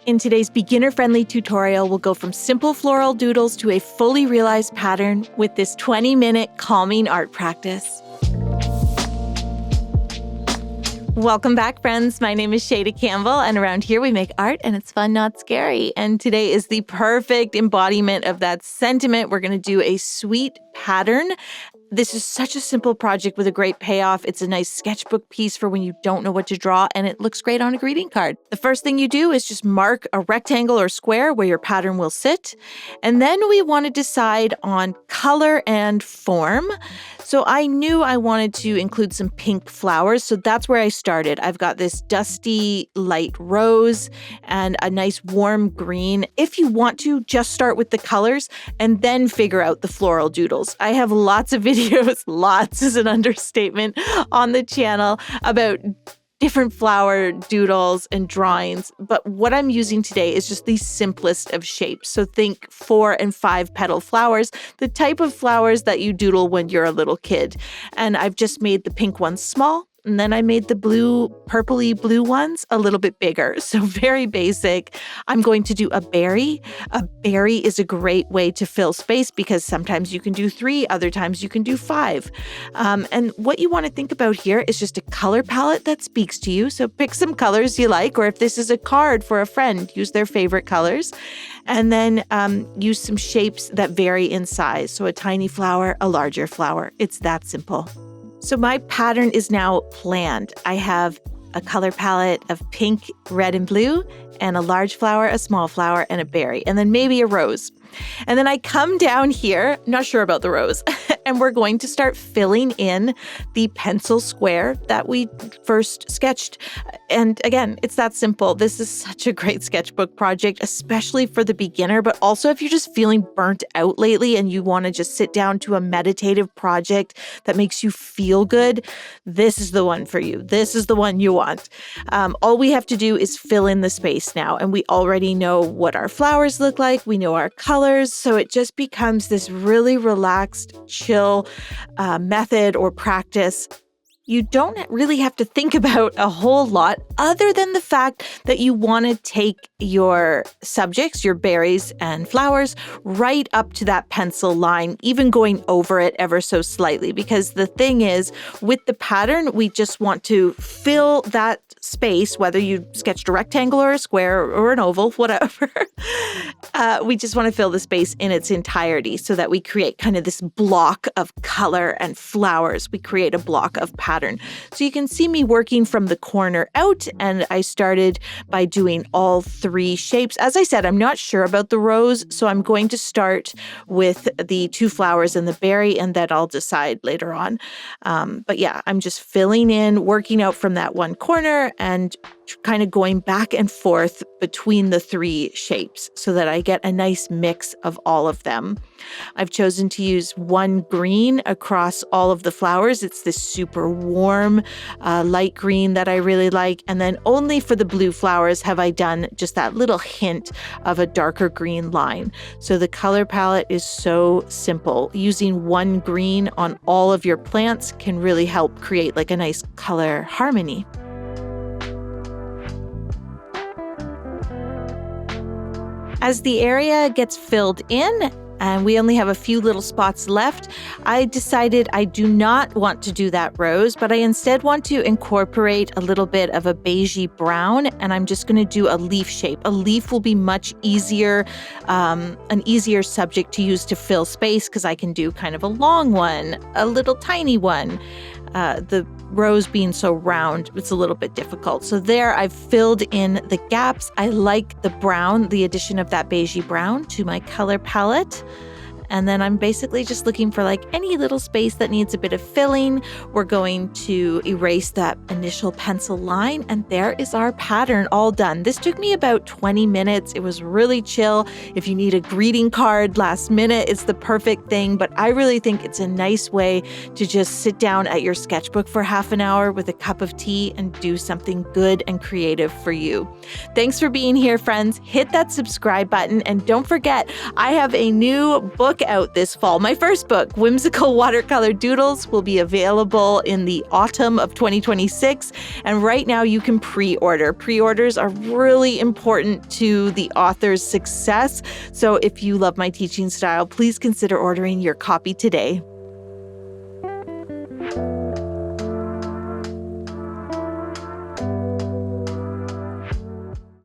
In today's beginner-friendly tutorial, we'll go from simple floral doodles to a fully realized pattern with this 20-minute calming art practice. Welcome back, friends. My name is Shayda Campbell, and around here we make art and it's fun, not scary. And today is the perfect embodiment of that sentiment. We're going to do a sweet pattern. This is such a simple project with a great payoff. It's a nice sketchbook piece for when you don't know what to draw, and it looks great on a greeting card. The first thing you do is just mark a rectangle or square where your pattern will sit. And then we want to decide on color and form. So I knew I wanted to include some pink flowers, so that's where I started. I've got this dusty light rose and a nice warm green. If you want to, just start with the colors and then figure out the floral doodles. I have lots of videos, lots is an understatement, on the channel about different flower doodles and drawings, but what I'm using today is just the simplest of shapes. So think 4 and 5 petal flowers, the type of flowers that you doodle when you're a little kid. And I've just made the pink ones small, and then I made the purpley blue ones a little bit bigger. So very basic. I'm going to do a berry. A berry is a great way to fill space because sometimes you can do 3, other times you can do 5. And what you want to think about here is just a color palette that speaks to you. So pick some colors you like, or if this is a card for a friend, use their favorite colors. And then use some shapes that vary in size. So a tiny flower, a larger flower. It's that simple. So my pattern is now planned. I have a color palette of pink, red, and blue, and a large flower, a small flower, and a berry, and then maybe a rose. And then I come down here, not sure about the rose, and we're going to start filling in the pencil square that we first sketched. And again, it's that simple. This is such a great sketchbook project, especially for the beginner, but also if you're just feeling burnt out lately and you want to just sit down to a meditative project that makes you feel good, this is the one for you. This is the one you want. All we have to do is fill in the space now, and we already know what our flowers look like. We know our colors. So it just becomes this really relaxed, chill method or practice. You don't really have to think about a whole lot other than the fact that you want to take your subjects, your berries and flowers, right up to that pencil line, even going over it ever so slightly. Because the thing is, with the pattern, we just want to fill that space, whether you sketched a rectangle or a square or an oval, whatever. We just want to fill the space in its entirety so that we create kind of this block of color and flowers. We create a block of pattern. So you can see me working from the corner out, and I started by doing all 3 shapes. As I said, I'm not sure about the rose, so I'm going to start with the 2 flowers and the berry, and then I'll decide later on. But yeah, I'm just filling in, working out from that one corner and kind of going back and forth between the 3 shapes so that I get a nice mix of all of them. I've chosen to use one green across all of the flowers. It's this super warm light green that I really like. And then only for the blue flowers have I done just that little hint of a darker green line. So the color palette is so simple. Using one green on all of your plants can really help create like a nice color harmony. As the area gets filled in, and we only have a few little spots left, I decided I do not want to do that rose, but I instead want to incorporate a little bit of a beigey brown, and I'm just going to do a leaf shape. A leaf will be much easier, an easier subject to use to fill space because I can do kind of a long one, a little tiny one. The rose being so round, it's a little bit difficult. So there I've filled in the gaps. I like the brown, the addition of that beigey brown to my color palette. And then I'm basically just looking for like any little space that needs a bit of filling. We're going to erase that initial pencil line, and there is our pattern all done. This took me about 20 minutes. It was really chill. If you need a greeting card last minute, it's the perfect thing. But I really think it's a nice way to just sit down at your sketchbook for half an hour with a cup of tea and do something good and creative for you. Thanks for being here, friends. Hit that subscribe button, and don't forget, I have a new book book out this fall. My first book, Whimsical Watercolor Doodles, will be available in the autumn of 2026. And right now you can pre-order. Pre-orders are really important to the author's success. So if you love my teaching style, please consider ordering your copy today.